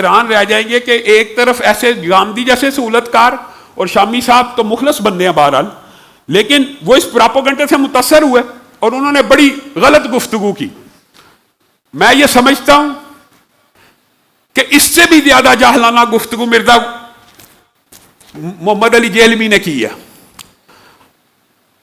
حیران رہ جائیں گے کہ ایک طرف ایسے گاندھی جیسے سہولت کار اور شامی صاحب تو مخلص بندے ہیں بہرحال، لیکن وہ اس پراپوگنڈے سے متاثر ہوئے اور انہوں نے بڑی غلط گفتگو کی۔ میں یہ سمجھتا ہوں کہ اس سے بھی زیادہ جاہلانہ گفتگو مرزا محمد علی جیلمی نے کی ہے۔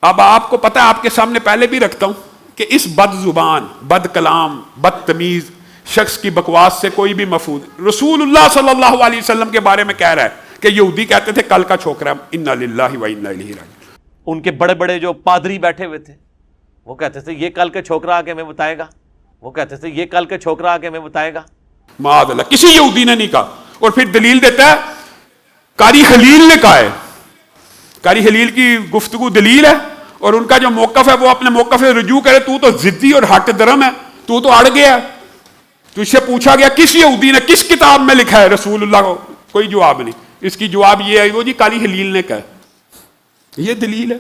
اب آپ کو پتہ ہے، آپ کے سامنے پہلے بھی رکھتا ہوں کہ اس بد زبان، بد کلام، بدتمیز شخص کی بکواس سے کوئی بھی محفوظ۔ رسول اللہ صلی اللہ علیہ وسلم کے بارے میں کہہ رہا ہے کہ یہودی کہتے تھے کل کا چھوکرا، انا للہ و انا الیہ راجعون۔ ان کے بڑے بڑے جو پادری بیٹھے ہوئے تھے وہ کہتے تھے یہ کل کے چھوکرا آ کے ہمیں بتائے گا، وہ کہتے تھے یہ کل کے چھوکرا آ کے ہمیں بتائے گا۔ معاذ اللہ، کسی یہودی نے نہیں کہا۔ اور پھر دلیل دیتا ہے، قاری خلیل نے کہا ہے۔ قاری خلیل کی گفتگو دلیل ہے، اور ان کا جو موقف ہے وہ اپنے موقف سے رجوع کرے۔ تو ضدی اور ہٹ درم ہے، تو اڑ گیا۔ تو اس سے پوچھا گیا کس یہودی نے کس کتاب میں لکھا ہے رسول اللہ کو؟ کوئی جواب نہیں۔ اس کی جواب یہ ہے، وہ جی قاری خلیل نے کہا۔ یہ دلیل ہے،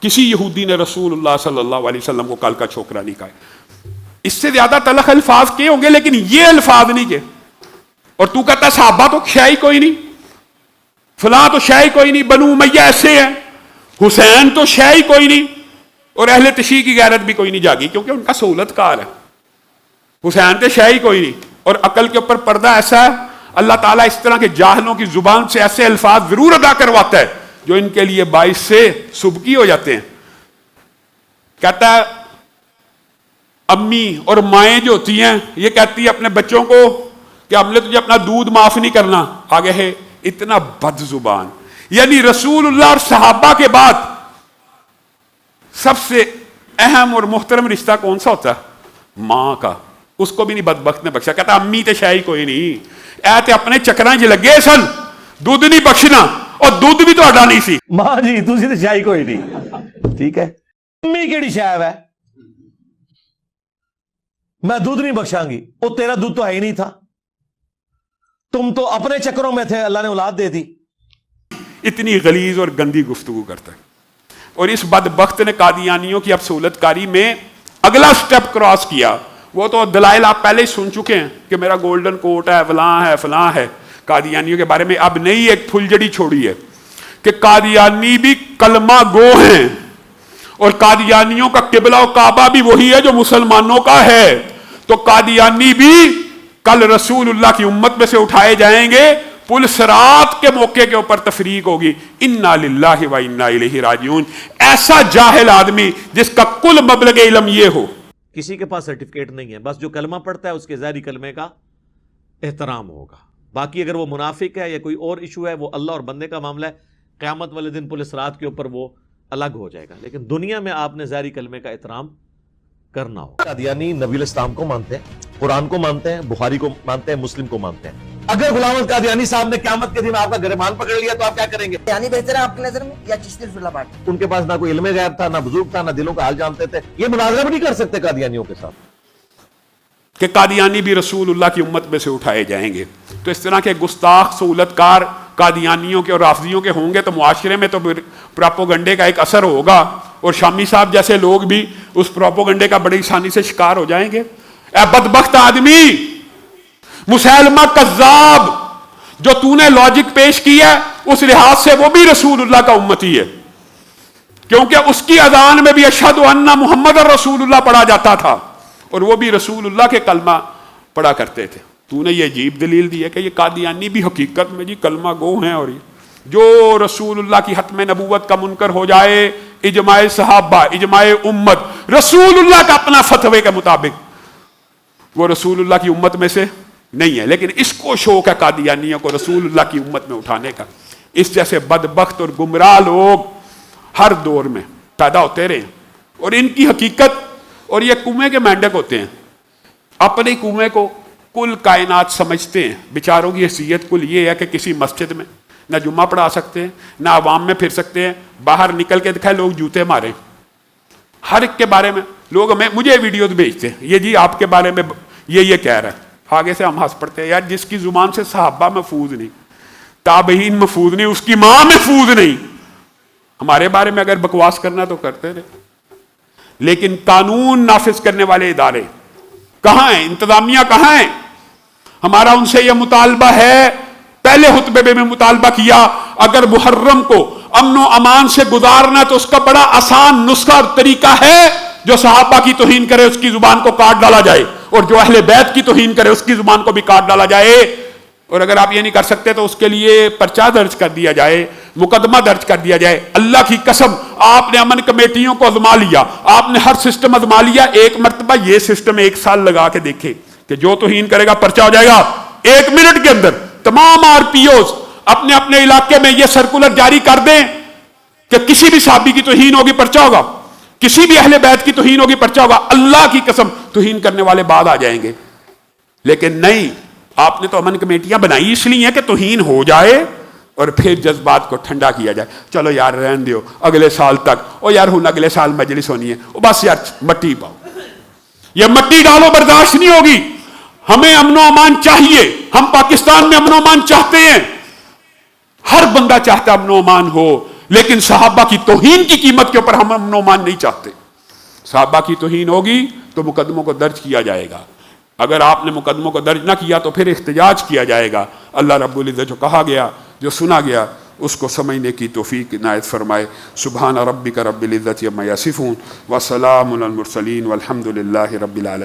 کسی یہودی نے رسول اللہ صلی اللہ علیہ وسلم کو کل کا چھوکرا نہیں کہا۔ اس سے زیادہ تلخ الفاظ کے ہوں گے، لیکن یہ الفاظ نہیں کے۔ اور تو کہتا ہے صحابہ تو شے کوئی نہیں، فلاں تو شے کوئی نہیں، بنو امیہ ایسے ہیں، حسین تو شے کوئی نہیں، اور اہل تشیع کی غیرت بھی کوئی نہیں جاگی کیونکہ ان کا سہولت کار ہے۔ حسین تو شے کوئی نہیں، اور عقل کے اوپر پردہ ایسا ہے، اللہ تعالیٰ اس طرح کے جاہلوں کی زبان سے ایسے الفاظ ضرور ادا کرواتا ہے جو ان کے لیے باعث سے سبکی ہو جاتے ہیں۔ کہتا ہے امی اور مائیں جو ہوتی ہیں یہ کہتی ہے اپنے بچوں کو کہ ہم نے تجھے اپنا دودھ معاف نہیں کرنا، آگے ہے اتنا بد زبان۔ یعنی رسول اللہ اور صحابہ کے بعد سب سے اہم اور محترم رشتہ کون سا ہوتا ہے؟ ماں کا۔ اس کو بھی نہیں بدبخت نے بخشا۔ کہتا امی تے شاہی کوئی نہیں، اے تے اپنے چکراں چ لگے سن، دودھ نہیں بخشنا، اور دودھ بھی تہاڈا نہیں سی۔ ماں جی تسی تے شاہی کوئی نہیں، ٹھیک ہے، امی کیڑی شاہب ہے، میں دودھ نہیں بخشاں گی، وہ تیرا دودھ تو ہے ہی نہیں تھا، تم تو اپنے چکروں میں تھے، اللہ نے اولاد دے دی۔ اتنی غلیظ اور گندی گفتگو کرتا ہے۔ اور اس بدبخت نے قادیانیوں کی اب سہولت کاری میں اگلا سٹیپ کراس کیا۔ وہ تو دلائل آپ پہلے ہی سن چکے ہیں کہ میرا گولڈن کوٹ ہے، فلاں ہے، فلاں ہے۔ قادیانیوں کے بارے میں اب نئی ایک پھلجڑی چھوڑی ہے کہ قادیانی بھی کلمہ گو ہیں، اور قادیانیوں کا قبلہ و کعبہ بھی وہی ہے جو مسلمانوں کا ہے۔ تو قادیانی بھی کل رسول اللہ کی امت میں سے اٹھائے جائیں گے، پل صراط کے موقع کے اوپر تفریق ہوگی۔ انا للہ و انا الیہ راجعون۔ ایسا جاہل آدمی جس کا کل مبلغ علم یہ ہو، کسی کے پاس سرٹیفکیٹ نہیں ہے، بس جو کلمہ پڑھتا ہے اس کے ظاہری کلمے کا احترام ہوگا، باقی اگر وہ منافق ہے یا کوئی اور ایشو ہے وہ اللہ اور بندے کا معاملہ ہے، قیامت والے دن پولیس رات کے اوپر وہ الگ ہو جائے گا، لیکن دنیا میں آپ نے ظاہری کلمے کا احترام کرنا ہوگا۔ قادیانی نبی علیہ السلام کو مانتے ہیں، قرآن کو مانتے ہیں، بخاری کو مانتے ہیں، مسلم کو مانتے ہیں۔ اگر غلام احمد قادیانی صاحب نے قیامت کے دن آپ کا گریبان پکڑ لیا تو آپ کیا کریں گے؟ قادیانی بہتر ہے آپ کی نظر میں یا چشتی رسول اللہ پاک؟ ان کے پاس نہ کوئی علم غیب تھا، نہ بزرگ تھا، نہ دلوں کا حال جانتے تھے، یہ مناظرہ بھی نہیں کر سکتے قادیانیوں کے ساتھ کہ قادیانی بھی رسول اللہ کی امت میں سے اٹھائے جائیں گے۔ تو اس طرح کے گستاخ سہولت کار قادیانیوں کے اور رافضیوں کے ہوں گے تو معاشرے میں تو پراپوگنڈے کا ایک اثر ہوگا، اور شامی صاحب جیسے لوگ بھی اس پراپوگنڈے کا بڑی آسانی سے شکار ہو جائیں گے۔ اے بدبخت آدمی، مسیلمہ کذاب، جو تو نے لاجک پیش کیا اس لحاظ سے وہ بھی رسول اللہ کا امتی ہے، کیونکہ اس کی اذان میں بھی اشہد ان محمد رسول اللہ پڑھا جاتا تھا، اور وہ بھی رسول اللہ کے کلمہ پڑھا کرتے تھے۔ تو نے یہ عجیب دلیل دی ہے کہ یہ قادیانی بھی حقیقت میں جی کلمہ گو ہیں، اور جو رسول اللہ کی ختم نبوت کا منکر ہو جائے، اجماع صحابہ، اجماع امت، رسول اللہ کا اپنا فتوے کے مطابق وہ رسول اللہ کی امت میں سے نہیں ہے، لیکن اس کو شوق ہے قادیانیوں کو رسول اللہ کی امت میں اٹھانے کا۔ اس جیسے بدبخت اور گمراہ لوگ ہر دور میں پیدا ہوتے رہے، اور ان کی حقیقت، اور یہ کنویں کے مینڈک ہوتے ہیں، اپنے کنویں کو کل کائنات سمجھتے ہیں۔ بیچاروں کی حیثیت کل یہ ہے کہ کسی مسجد میں نہ جمعہ پڑھا سکتے ہیں، نہ عوام میں پھر سکتے ہیں، باہر نکل کے دکھائے لوگ جوتے مارے۔ ہر ایک کے بارے میں لوگ مجھے ویڈیوز بھیجتے ہیں، یہ جی آپ کے بارے میں یہ کہہ رہا ہے، آگے سے ہم ہنس پڑتے ہیں۔ یار جس کی زبان سے صحابہ محفوظ نہیں، تابعین محفوظ نہیں، اس کی ماں محفوظ نہیں، ہمارے بارے میں اگر بکواس کرنا تو کرتے رہے۔ لیکن قانون نافذ کرنے والے ادارے کہاں ہیں؟ انتظامیہ کہاں ہیں؟ ہمارا ان سے یہ مطالبہ ہے، پہلے خطبے میں مطالبہ کیا، اگر محرم کو امن و امان سے گزارنا تو اس کا بڑا آسان نسخہ اور طریقہ ہے، جو صحابہ کی توہین کرے اس کی زبان کو کاٹ ڈالا جائے، اور جو اہل بیت کی توہین کرے اس کی زبان کو بھی کاٹ ڈالا جائے۔ اور اگر آپ یہ نہیں کر سکتے تو اس کے لیے پرچہ درج کر دیا جائے، مقدمہ درج کر دیا جائے۔ اللہ کی قسم، آپ نے امن کمیٹیوں کو آزما لیا، آپ نے ہر سسٹم آزما لیا، ایک مرتبہ یہ سسٹم 1 سال لگا کے دیکھے کہ جو توہین کرے گا پرچہ ہو جائے گا۔ 1 منٹ کے اندر تمام RPOs اپنے اپنے علاقے میں یہ سرکولر جاری کر دیں کہ کسی بھی صحابی کی توہین ہوگی پرچہ ہوگا، کسی بھی اہل بیت کی توہین ہوگی پرچہ ہوگا۔ اللہ کی قسم توہین کرنے والے بعد آ جائیں گے، لیکن نہیں، آپ نے تو امن کمیٹیاں بنائی اس لیے کہ توہین ہو جائے اور پھر جذبات کو ٹھنڈا کیا جائے۔ چلو یار رہن دیو اگلے سال تک، او یار ہن اگلے سال مجلس ہونی ہے، او بس یار مٹی پاؤ، یہ مٹی ڈالو، برداشت نہیں ہوگی۔ ہمیں امن و امان چاہیے، ہم پاکستان میں امن و امان چاہتے ہیں، ہر بندہ چاہتا امن و امان ہو، لیکن صحابہ کی توہین کی قیمت کے اوپر ہم امن و امان نہیں چاہتے۔ صحابہ کی توہین ہوگی تو مقدموں کو درج کیا جائے گا، اگر آپ نے مقدموں کو درج نہ کیا تو پھر احتجاج کیا جائے گا۔ اللہ رب العزت جو کہا گیا، جو سنا گیا، اس کو سمجھنے کی توفیق عنایت فرمائے۔ سبحان ربک رب العزت عما یصفون وسلام علی المرسلین والحمد للہ رب العالمین۔